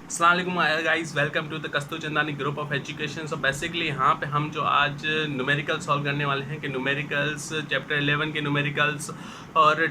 अस्सलाम वालेकुम guys, welcome to the Kasturchandani group of education. So basically यहाँ पे हम जो आज न्यूमेरिकल सॉल्व करने वाले हैं कि न्यूमेरिकल्स चैप्टर 11 के न्यूमेरिकल्स और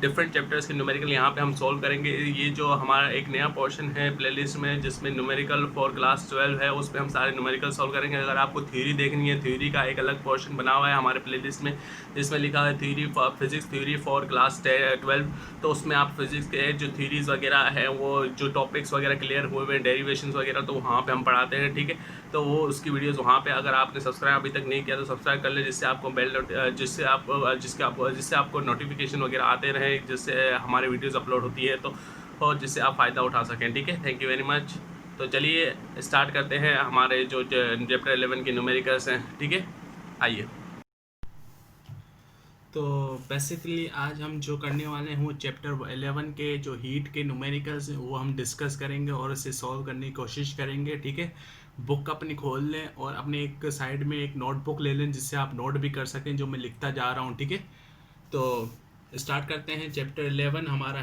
डिफरेंट चैप्टर्स के न्यूमेरिकल यहाँ पे हम सॉल्व करेंगे। ये जो हमारा एक नया पोर्शन है प्लेलिस्ट में जिसमें न्यूमेरिकल फॉर क्लास 12 है, उस पर हम सारे न्यूमेरिकल सॉल्व करेंगे। अगर आपको थ्योरी देखनी है, थ्योरी का एक अलग पोर्शन बना हुआ है हमारे प्लेलिस्ट में जिसमें लिखा है theory for physics, theory for class 12। तो उसमें आप फिजिक्स के जो थ्योरीज वगैरह है, वो जो टॉपिक्स वगैरह क्लियर हुए हुए डेरिवेशंस वगैरह, तो वहाँ पे हम पढ़ाते हैं। ठीक है, तो वो उसकी वीडियोस वहाँ पे, अगर आपने सब्सक्राइब अभी तक नहीं किया तो सब्सक्राइब कर ले, जिससे आपको जिससे आपको नोटिफिकेशन वगैरह आते रहे, जिससे हमारे वीडियोस अपलोड होती है तो, और जिससे आप फ़ायदा उठा सकें। ठीक है, थैंक यू वेरी मच। तो चलिए स्टार्ट करते हैं हमारे जो चैप्टर 11 के न्यूमेरिकल्स हैं। ठीक है, आइए। तो बेसिकली आज हम जो करने वाले हैं वो चैप्टर 11 के जो हीट के न्यूमेरिकल्स हैं वो हम डिस्कस करेंगे और इसे सॉल्व करने की कोशिश करेंगे। ठीक है, बुक अपनी खोल लें और अपने एक साइड में एक नोटबुक ले लें जिससे आप नोट भी कर सकें जो मैं लिखता जा रहा हूँ। ठीक है, तो स्टार्ट करते हैं। चैप्टर 11 हमारा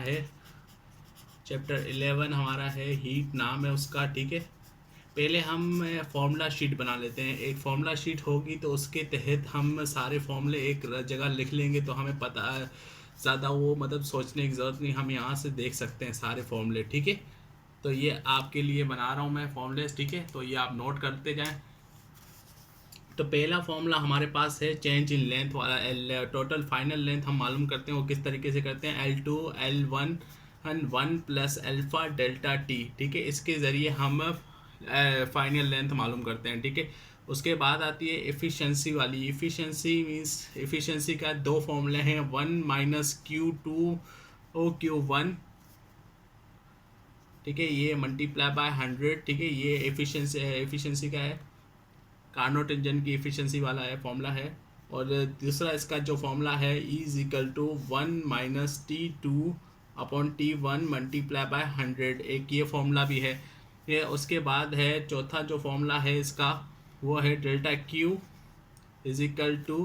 है हीट, नाम है उसका। ठीक है, पहले हम फार्मूला शीट बना लेते हैं। एक फार्मूला शीट होगी तो उसके तहत हम सारे फार्मूले एक जगह लिख लेंगे, तो हमें पता ज़्यादा वो मतलब सोचने की ज़रूरत नहीं, हम यहाँ से देख सकते हैं सारे फार्मूले। ठीक है, तो ये आपके लिए बना रहा हूँ मैं फॉर्मूलेस। ठीक है, तो ये आप नोट करते जाएं। तो पहला फॉर्मूला हमारे पास है चेंज इन लेंथ वाला। टोटल फाइनल लेंथ हम मालूम करते हैं वो किस तरीके से करते हैं, L2 L1 1 plus alpha delta T. ठीक है, इसके ज़रिए हम फाइनल लेंथ मालूम करते हैं। ठीक है, उसके बाद आती है एफिशिएंसी वाली। एफिशिएंसी मींस एफिशिएंसी का दो फॉर्मूले हैं, 1 माइनस Q2 ओ Q1। ठीक है, ये मल्टीप्लाई बाय 100। ठीक है, ये एफिशिएंसी का है, कार्नोट इंजन की एफिशिएंसी वाला है फॉर्मूला है। और दूसरा इसका जो फॉर्मूला है is equal to 1 minus T2 upon T1 multiply by 100, एक ये फॉर्मूला भी है। ये उसके बाद है चौथा जो फॉर्मूला है इसका, वो है delta Q is equal to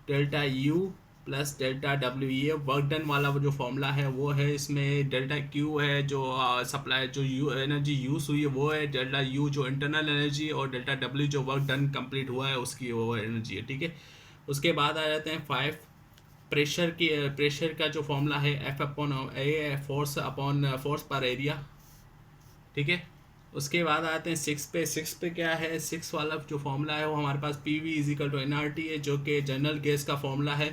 delta U plus delta W. ये वर्क डन वाला वो जो फॉर्मूला है वो है। इसमें डेल्टा क्यू है जो सप्लाई जो यू एनर्जी यूज़ हुई है वो है, डेल्टा यू जो इंटरनल एनर्जी, और डेल्टा डब्ल्यू जो वर्क डन कंप्लीट हुआ है उसकी वो एनर्जी है। ठीक है, उसके बाद आ जाते हैं 5 प्रेशर का जो फॉर्मूला है एफ अपॉन ए, फोर्स पर एरिया। ठीक है, उसके बाद आते हैं 6 पे क्या है, 6 वाला जो फॉर्मूला है वो हमारे पास P V is equal to N R T है, जो कि जनरल गैस का फॉर्मूला है।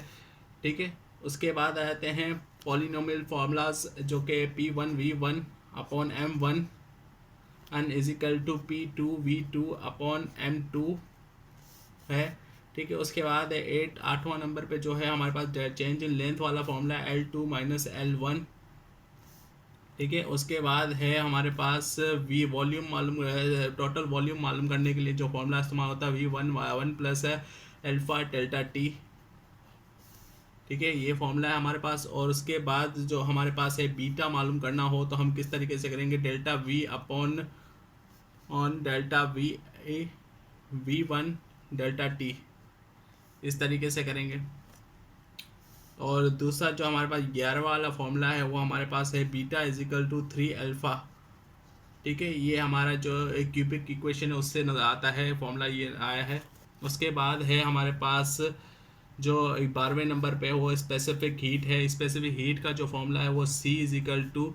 ठीक है, उसके बाद आ जाते हैं पॉलिनोमियल फार्मूलाज, जो कि P1V1 upon M1 N is equal to P2V2 upon M2 है। ठीक है, उसके बाद है 8वां नंबर पे जो है हमारे पास चेंज इन लेंथ वाला फॉर्मूला L2 माइनस L1। ठीक है, उसके बाद है हमारे पास वी वॉल्यूम मालूम, टोटल वॉल्यूम मालूम करने के लिए जो फॉर्मूला इस्तेमाल होता है V1 प्लस है अल्फा डेल्टा टी। ठीक है, ये फॉर्मूला है हमारे पास। और उसके बाद जो हमारे पास है बीटा मालूम करना हो तो हम किस तरीके से करेंगे, delta we upon on delta V1 delta T, इस तरीके से करेंगे। और दूसरा जो हमारे पास 11वां वाला फॉर्मूला है वो हमारे पास है बीटा इजिकल टू 3 अल्फ़ा। ठीक है, ये हमारा जो क्यूबिक इक्वेशन है उससे नज़र आता है, फॉर्मूला ये आया है। उसके बाद है हमारे पास जो 12वें नंबर पे वो स्पेसिफिक हीट है। स्पेसिफिक हीट का जो फॉर्मूला है वो C is equal to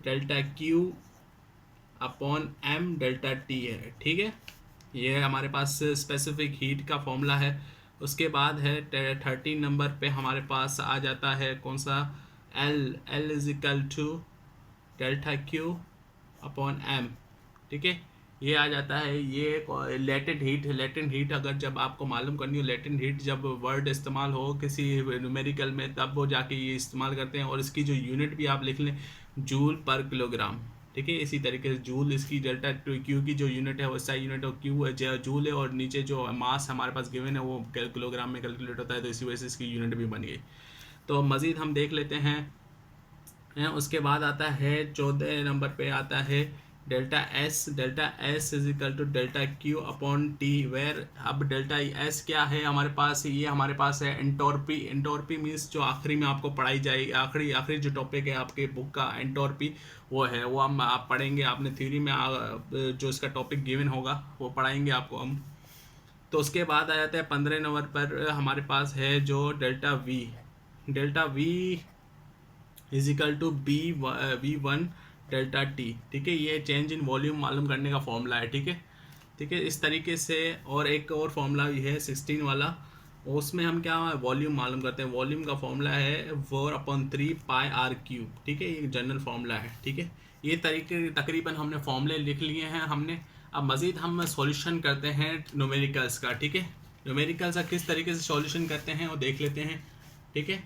delta Q upon M delta T है। ठीक है, ये हमारे पास स्पेसिफिक हीट का फॉर्मूला है। उसके बाद है 13 नंबर पे हमारे पास आ जाता है कौन सा, L is equal to delta Q upon M. ठीक है, ये आ जाता है। ये लेटेंट हीट अगर जब आपको मालूम करनी हो, लेटेंट हीट जब वर्ड इस्तेमाल हो किसी न्यूमेरिकल में, तब वो जाके ये इस्तेमाल करते हैं। और इसकी जो यूनिट भी आप लिख लें, जूल पर किलोग्राम। ठीक है, इसी तरीके से जूल इसकी डेल्टा क्यू की जो यूनिट है वो एसआई यूनिट, और क्यू जूल है, और नीचे जो मास हमारे पास गिवन है वो किलोग्राम में कैलकुलेट होता है, तो इसी वजह से इसकी यूनिट भी बन गई। तो मज़ीद हम देख लेते हैं। उसके बाद आता है 14 नंबर पे आता है delta S is equal to delta Q upon T, where अब डेल्टा एस क्या है हमारे पास, ये हमारे पास है एंटोर्पी। एंटोर्पी मीन्स जो आखिरी में आपको पढ़ाई जाएगी, आखिरी जो टॉपिक है आपके बुक का एंटोर्पी, वो है, वो हम आप पढ़ेंगे, आपने थ्योरी में जो इसका टॉपिक गिवन होगा वो पढ़ाएंगे आपको हम। तो उसके बाद आ जाता है 15 नंबर पर हमारे पास है जो delta V is equal to V1 delta T, ठीक है। ये चेंज इन वॉल्यूम मालूम करने का फॉर्मूला है, ठीक है, ठीक है, इस तरीके से। और एक और फॉर्मूला भी है 16 वाला, उसमें हम क्या वॉल्यूम मालूम करते हैं। वॉल्यूम का फॉर्मूला है 4/3 पाई आर क्यूब, ठीक है, ये जनरल फॉर्मूला है, ठीक है। ये तरीके तकरीबन हमने फॉर्मूले लिख लिए हैं हमने। अब मज़ीद हम सॉल्यूशन करते हैं न्यूमेरिकल्स का, ठीक है। न्यूमेरिकल्स का किस तरीके से सॉल्यूशन करते हैं वो देख लेते हैं, ठीक है।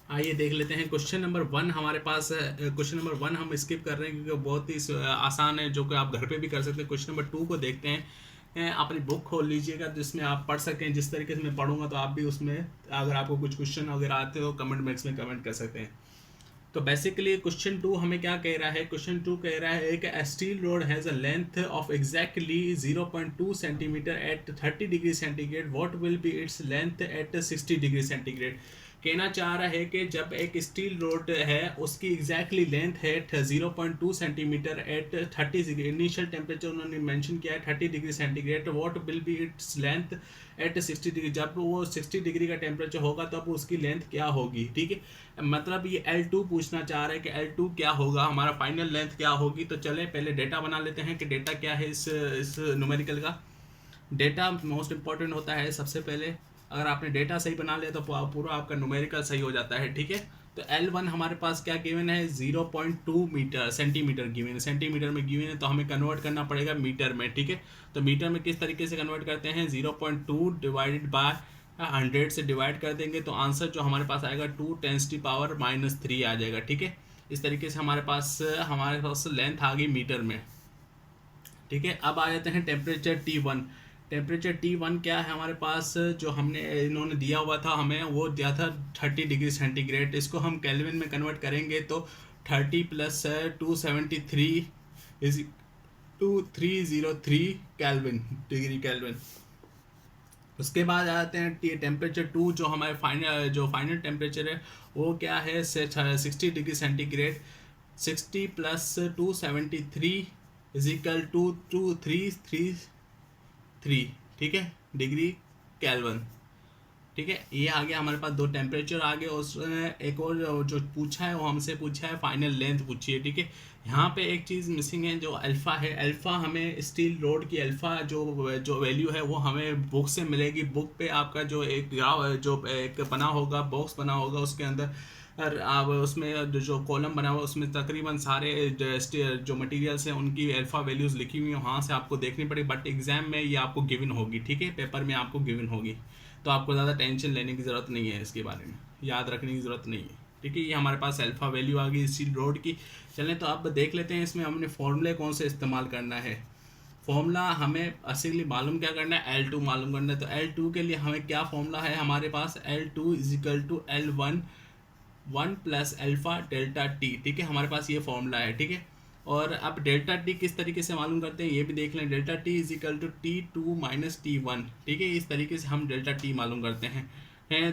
आइए देख लेते हैं। क्वेश्चन नंबर 1 हमारे पास है। क्वेश्चन नंबर 1 हम स्किप कर रहे हैं क्योंकि बहुत ही आसान है, जो कि आप घर पे भी कर सकते हैं। क्वेश्चन नंबर 2 को देखते हैं। अपनी बुक खोल लीजिएगा जिसमें आप पढ़ सकें। जिस तरीके से मैं पढ़ूंगा तो आप भी उसमें, अगर आपको कुछ क्वेश्चन वगैरह आते हो कमेंट बॉक्स में कमेंट कर सकते हैं। तो बेसिकली क्वेश्चन 2 हमें क्या कह रहा है। क्वेश्चन 2 कह रहा है कि steel rod has a length of exactly 0.2 centimetre at 30 degree centigrade, what will be its length at 60 degree centigrade. कहना चाह रहा है कि जब एक स्टील रोड है उसकी एग्जैक्टली लेंथ है 0.2 centimetre at 30 degree, initial temperature उन्होंने मेंशन किया है 30 degree centigrade, what will be its length at 60 degree. जब वो 60 डिग्री का टेम्परेचर होगा तब उसकी लेंथ क्या होगी, ठीक है। मतलब ये L2 पूछना चाह रहा है कि L2 क्या होगा, हमारा फाइनल लेंथ क्या होगी। तो चले पहले डेटा बना लेते हैं कि डेटा क्या है इस न्यूमेरिकल का। डेटा मोस्ट इंपॉर्टेंट होता है। सबसे पहले अगर आपने डेटा सही बना लिया तो पूरा आपका न्यूमेरिकल सही हो जाता है, ठीक है। तो L1 हमारे पास क्या गिवन है, 0.2 मीटर सेंटीमीटर गिवन है, सेंटीमीटर में गिवन है, तो हमें कन्वर्ट करना पड़ेगा मीटर में, ठीक है। तो मीटर में किस तरीके से कन्वर्ट करते हैं, 0.2 डिवाइडेड बाय 100 से डिवाइड कर देंगे तो आंसर जो हमारे पास आएगा 2 × 10⁻³ आ जाएगा, ठीक है। इस तरीके से हमारे पास लेंथ आ गई मीटर में, ठीक है। अब आ जाते हैं टेम्परेचर T1। टेम्परेचर T1 क्या है हमारे पास, जो हमने इन्होंने दिया हुआ था हमें, वो दिया था 30 डिग्री सेंटीग्रेड। इसको हम केल्विन में कन्वर्ट करेंगे तो 30 + 273 इज 2303 केल्विन, डिग्री केल्विन। उसके बाद आ जाते हैं टेम्परेचर 2, जो हमारे फाइनल टेम्परेचर है वो क्या है, 60 degree centigrade. 60 + 273 is equal to 2333, ठीक है, डिग्री केल्विन, ठीक है। ये आ गया हमारे पास, दो टेम्परेचर आ गए। उस एक और जो पूछा है वो हमसे पूछा है फाइनल लेंथ पूछी है, ठीक है। यहाँ पे एक चीज़ मिसिंग है जो अल्फ़ा है। अल्फ़ा हमें स्टील रोड की अल्फ़ा जो वैल्यू है वो हमें बुक से मिलेगी। बुक पे आपका जो एक जो एक बना होगा, बॉक्स बना होगा, उसके अंदर आप उसमें जो कॉलम बना हुआ उसमें तकरीबन सारे जो मटेरियल्स हैं उनकी अल्फ़ा वैल्यूज़ लिखी हुई हैं, वहाँ से आपको देखनी पड़ेगी। बट एग्ज़ाम में ये आपको गिवन होगी, ठीक है, पेपर में आपको गिवन होगी, तो आपको ज़्यादा टेंशन लेने की ज़रूरत नहीं है, इसके बारे में याद रखने की ज़रूरत नहीं है, ठीक है। ये हमारे पास अल्फ़ा वैल्यू आ गई स्टील रोड की। चलें तो अब देख लेते हैं इसमें हमने फॉर्मूले कौन से इस्तेमाल करना है। फॉर्मूला हमें असली मालूम क्या करना है, L2 मालूम करना है। तो L2 के लिए हमें क्या फॉर्मूला है हमारे पास, L2 = L1 1 + alpha delta T, ठीक है, हमारे पास ये फॉर्मूला है, ठीक है। और अब डेल्टा टी किस तरीके से मालूम करते हैं ये भी देख लें। डेल्टा टी = T2 - T1, ठीक है, इस तरीके से हम डेल्टा टी मालूम करते हैं।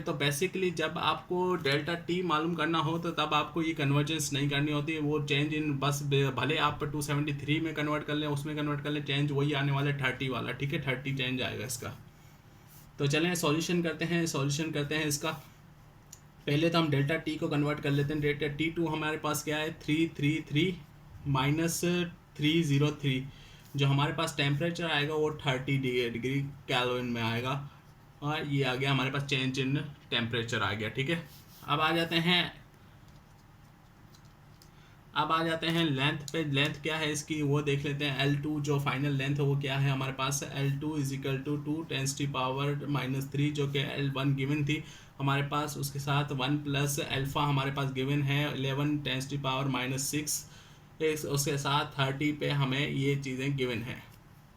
तो बेसिकली जब आपको डेल्टा टी मालूम करना हो तो तब आपको ये कन्वर्जेंस नहीं करनी होती है, वो चेंज इन बस भले आप 273 में कन्वर्ट कर लें, उसमें कन्वर्ट कर लें, चेंज वही आने वाला है 30 वाला, ठीक है, 30 चेंज आएगा इसका। तो चलें सॉल्यूशन करते हैं इसका। पहले तो हम डेल्टा टी को कन्वर्ट कर लेते हैं। डेल्टा T2 हमारे पास क्या है, 333 - 303। जो हमारे पास टेम्परेचर आएगा वो 30 डिग्री केल्विन में आएगा, और ये आ गया हमारे पास चेंज इन टेम्परेचर आ गया, ठीक है। अब आ जाते हैं लेंथ पे। लेंथ क्या है इसकी वो देख लेते हैं। L2 जो फाइनल लेंथ है वो क्या है हमारे पास, L2 = 2 × 10⁻³ जो कि L1 गिवन थी हमारे पास, उसके साथ 1 + अल्फ़ा हमारे पास गिवन है 11 × 10⁻⁶, उसके साथ 30 पे हमें ये चीज़ें गिवन है,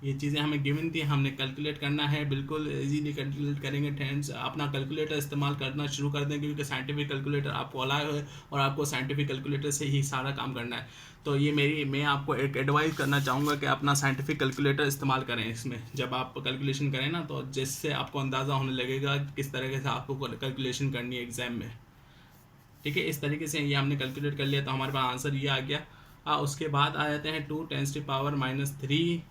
ये चीज़ें हमें गिवन थी, हमने कैलकुलेट करना है, बिल्कुल इजीली कैलकुलेट करेंगे फ्रेंड्स। अपना कैलकुलेटर इस्तेमाल करना शुरू कर दें, क्योंकि साइंटिफिक कैलकुलेटर आपको अलाउ है और आपको साइंटिफिक कैलकुलेटर से ही सारा काम करना है। तो ये मैं आपको एक एडवाइस करना चाहूँगा कि अपना साइंटिफिक कैलकुलेटर इस्तेमाल करें इसमें, जब आप कैलकुलेशन करें ना, तो जिससे आपको अंदाज़ा होने लगेगा किस तरीके से आपको कैलकुलेशन करनी है एग्ज़ाम में। ठीक है, इस तरीके से ये हमने कैलकुलेट कर लिया, तो हमारे पास आंसर ये आ गया। उसके बाद आ जाते हैं 2 × 10⁻³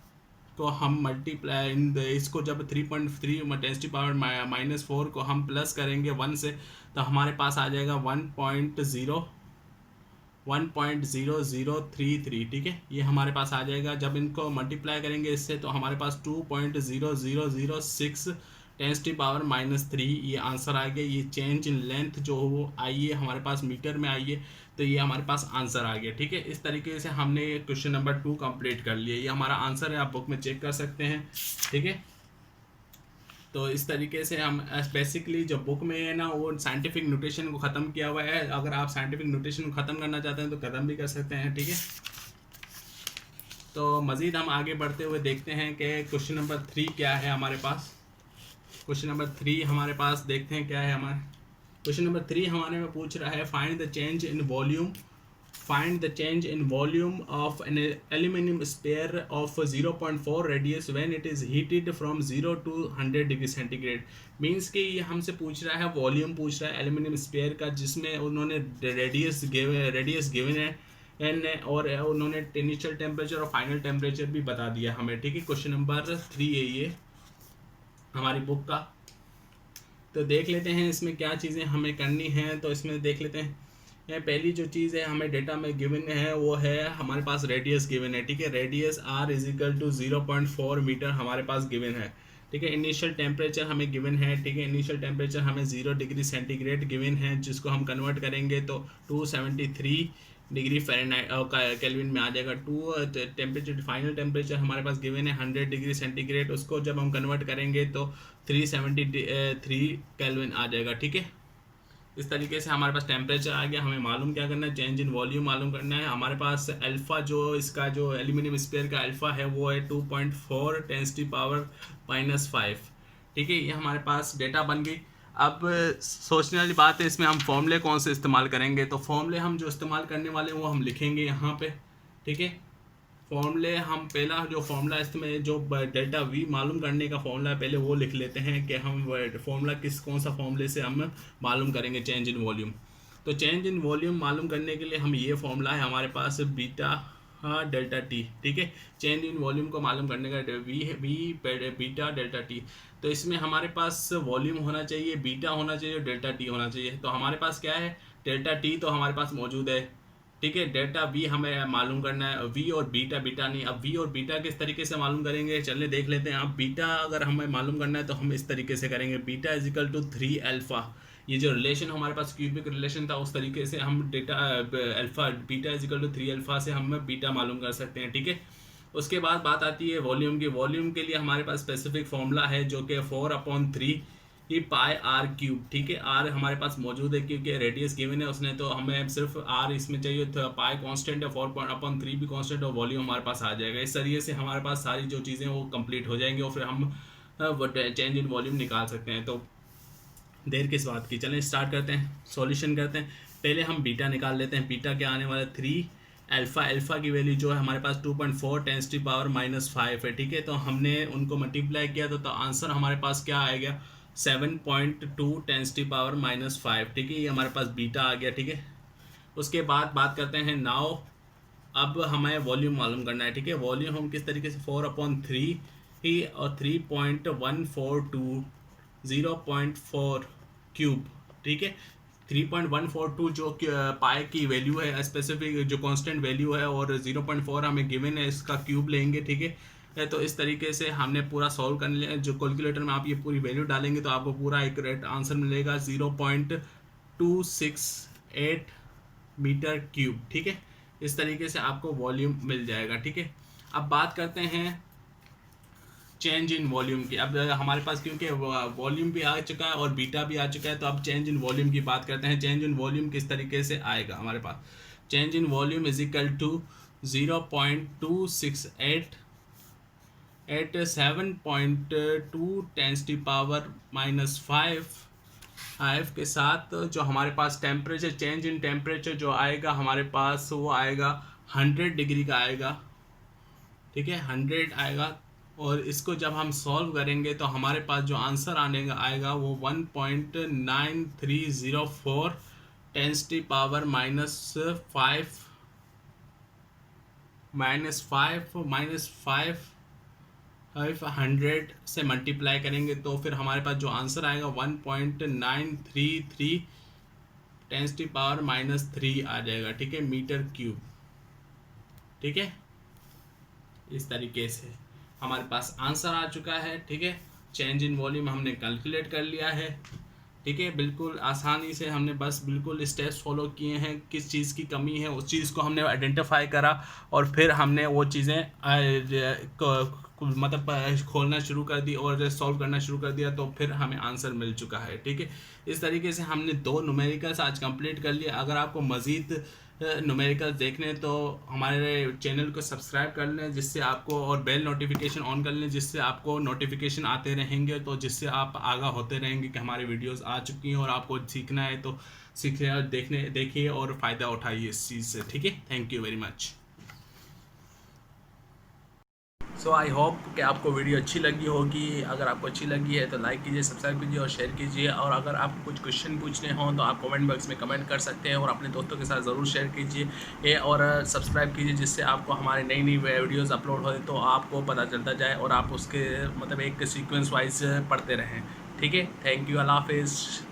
को हम मल्टीप्लाई इसको जब 3.3 ×10⁻⁻4 को हम प्लस करेंगे 1 से, तो हमारे पास आ जाएगा 1.0033। ठीक है, ये हमारे पास आ जाएगा। जब इनको मल्टीप्लाई करेंगे इससे, तो हमारे पास 2.0006 10⁻³ ये आंसर आ गया। ये चेंज इन लेंथ जो वो आई है हमारे पास मीटर में आई है, तो ये हमारे पास आंसर आ गया। ठीक है, इस तरीके से हमने क्वेश्चन नंबर 2 कंप्लीट कर लिया। ये हमारा आंसर है, आप बुक में चेक कर सकते हैं। ठीक है, तो इस तरीके से हम बेसिकली जो बुक में है ना, वो साइंटिफिक नोटेशन को ख़त्म किया हुआ है। अगर आप साइंटिफिक नोटेशन को ख़त्म करना चाहते हैं तो ख़त्म भी कर सकते हैं। ठीक है, तो मज़ीद हम आगे बढ़ते हुए देखते हैं कि क्वेश्चन नंबर 3 क्या है हमारे पास। क्वेश्चन नंबर 3 हमारे पास देखते हैं क्या है। हमारे क्वेश्चन नंबर 3 हमारे में पूछ रहा है find the change in volume of an aluminium sphere of 0.4 radius when it is heated from 0 to 100 degree centigrade. Means कि ये हमसे पूछ रहा है, वॉल्यूम पूछ रहा है एल्यूमिनियम स्पेयर का, जिसमें उन्होंने रेडियस गिवन है एन, और उन्होंने इनिशियल टेम्परेचर और फाइनल टेम्परेचर भी बता दिया हमें। ठीक है, क्वेश्चन नंबर 3 है ये हमारी बुक का। तो देख लेते हैं इसमें क्या चीज़ें हमें करनी हैं। तो इसमें देख लेते हैं, पहली जो चीज़ है हमें डेटा में गिवन है वो है हमारे पास रेडियस गिवन है। ठीक है, रेडियस r = 0.4 मीटर हमारे पास गिवन है। ठीक है, इनिशियल टेम्परेचर हमें गिवन है। ठीक है, इनिशियल टेम्परेचर हमें 0 डिग्री सेंटीग्रेड गिवन है, जिसको हम कन्वर्ट करेंगे तो 273 डिग्री फ़ारेनहाइट केल्विन में आ जाएगा। टेम्परेचर फाइनल टेम्परेचर हमारे पास गिवन है 100 डिग्री सेंटीग्रेड, उसको जब हम कन्वर्ट करेंगे तो 373 केल्विन आ जाएगा। ठीक है, इस तरीके से हमारे पास टेम्परेचर आ गया। हमें मालूम क्या करना है, चेंज इन वॉल्यूम मालूम करना है। हमारे पास अल्फ़ा जो इसका जो एल्यूमिनियम स्पेयर का अल्फ़ा है वो है 2.4 10⁻⁻5। ठीक है, ये हमारे पास डेटा बन गई। अब सोचने वाली बात है इसमें हम फॉर्मूले कौन से इस्तेमाल करेंगे। तो फॉर्मूले हम जो इस्तेमाल करने वाले हैं वो हम लिखेंगे यहाँ पे। ठीक है, फॉर्मूले हम पहला जो फॉर्मूला इसमें जो डेल्टा वी मालूम करने का फॉर्मूला है, पहले वो लिख लेते हैं कि हम फॉर्मूला कौन सा फॉर्मूले से हम मालूम करेंगे चेंज इन वॉल्यूम। तो चेंज इन वॉल्यूम मालूम करने के लिए हम ये फॉर्मूला है हमारे पास बीटा डेल्टा टी। ठीक है, चेंज इन वॉल्यूम को मालूम करने का वी बीटा डेल्टा टी। तो इसमें हमारे पास वॉल्यूम होना चाहिए, बीटा होना चाहिए और डेल्टा टी होना चाहिए। तो हमारे पास क्या है, डेल्टा टी तो हमारे पास मौजूद है। ठीक है, डेल्टा वी हमें मालूम करना है, वी और बीटा नहीं। अब वी और बीटा किस तरीके से मालूम करेंगे, चलिए देख लेते हैं। अब बीटा अगर हमें मालूम करना है तो हम इस तरीके से करेंगे, बीटा = 3 अल्फ़ा। ये जो रिलेशन हमारे पास क्यूबिक रिलेशन था, उस तरीके से हम डेटा अल्फ़ा बीटा = 3 अल्फ़ा से हम बीटा मालूम कर सकते हैं। ठीक है, उसके बाद बात आती है वॉल्यूम की। वॉल्यूम के लिए हमारे पास स्पेसिफिक फॉर्मूला है जो कि 4/3 πr³। ठीक है, आर हमारे पास मौजूद है क्योंकि रेडियस गिवन है उसने, तो हमें सिर्फ आर इसमें चाहिए। तो पाई कांस्टेंट है, 4/3 भी कांस्टेंट और वॉल्यूम हमारे पास आ जाएगा। इस तरीके से हमारे पास सारी जो चीज़ें वो कंप्लीट हो जाएंगी और फिर हम चेंज इन वॉल्यूम निकाल सकते हैं। तो देर किस बात की, चलें स्टार्ट करते हैं, सॉल्यूशन करते हैं। पहले हम बीटा निकाल लेते हैं। बीटा क्या आने वाला है 3 अल्फ़ा की वैल्यू जो है हमारे पास 2.4 10⁻⁻5 है। ठीक है, तो हमने उनको मल्टीप्लाई किया तो आंसर हमारे पास क्या आएगा 7.2 10⁻⁻5। ठीक है, ये हमारे पास बीटा आ गया। ठीक है, उसके बाद बात करते हैं नाउ। अब हमें वॉल्यूम मालूम करना है। ठीक है, वॉल्यूम हम किस तरीके से 4/3 ही और 3.142 0.4³ ठीक है, 3.142 जो पाई की वैल्यू है, स्पेसिफिक जो कांस्टेंट वैल्यू है, और 0.4 हमें गिवन है, इसका क्यूब लेंगे। ठीक है, तो इस तरीके से हमने पूरा सॉल्व कर लिया। जो कैलकुलेटर में आप ये पूरी वैल्यू डालेंगे तो आपको पूरा एक करेक्ट आंसर मिलेगा 0.268 मीटर क्यूब। ठीक है, इस तरीके से आपको वॉल्यूम मिल जाएगा। ठीक है, अब बात करते हैं चेंज इन वॉल्यूम की। अब हमारे पास क्योंकि वॉल्यूम भी आ चुका है और बीटा भी आ चुका है, तो अब चेंज इन वॉल्यूम की बात करते हैं। चेंज इन वॉल्यूम किस तरीके से आएगा हमारे पास, चेंज इन वॉल्यूम = 0.268 एट 7.2 10⁻⁻5 के साथ जो हमारे पास टेम्परेचर, चेंज इन टेम्परेचर जो आएगा हमारे पास वो आएगा 100 डिग्री का आएगा, ठीक है, 100 आएगा। और इसको जब हम सॉल्व करेंगे तो हमारे पास जो आंसर आने का आएगा वो 1.9304 10⁻⁻5 से मल्टीप्लाई करेंगे तो फिर हमारे पास जो आंसर आएगा 1.933 10⁻³ आ जाएगा, ठीक है, मीटर क्यूब। ठीक है, इस तरीके से हमारे पास आंसर आ चुका है। ठीक है, चेंज इन वॉल्यूम हमने कैलकुलेट कर लिया है। ठीक है, बिल्कुल आसानी से हमने बस बिल्कुल स्टेप्स फॉलो किए हैं, किस चीज़ की कमी है उस चीज़ को हमने आइडेंटिफाई करा और फिर हमने वो चीज़ें मतलब खोलना शुरू कर दी और सॉल्व करना शुरू कर दिया, तो फिर हमें आंसर मिल चुका है। ठीक है, इस तरीके से हमने 2 न्यूमेरिकल्स आज कंप्लीट कर लिया। अगर आपको मज़ीद न्यूमेरिकल्स देखने तो हमारे चैनल को सब्सक्राइब कर लें, जिससे आपको, और बेल नोटिफिकेशन ऑन कर लें, जिससे आपको नोटिफिकेशन आते रहेंगे, तो जिससे आप आगाह होते रहेंगे कि हमारी वीडियोस आ चुकी हैं और आपको सीखना है तो सीखिए और देखिए और फ़ायदा उठाइए इस चीज़ से। ठीक है, thank you very much. So I hope कि आपको वीडियो अच्छी लगी होगी। अगर आपको अच्छी लगी है तो लाइक कीजिए, सब्सक्राइब कीजिए और शेयर कीजिए। और अगर आपको कुछ क्वेश्चन पूछने हों तो आप कमेंट बॉक्स में कमेंट कर सकते हैं और अपने दोस्तों के साथ ज़रूर शेयर कीजिए और सब्सक्राइब कीजिए, जिससे आपको हमारे नई नई वीडियोज़ अपलोड हो तो आपको पता चलता जाए और आप उसके मतलब एक सीक्वेंस वाइज पढ़ते रहें। ठीक है, थैंक यू, अल्लाह हाफिज़।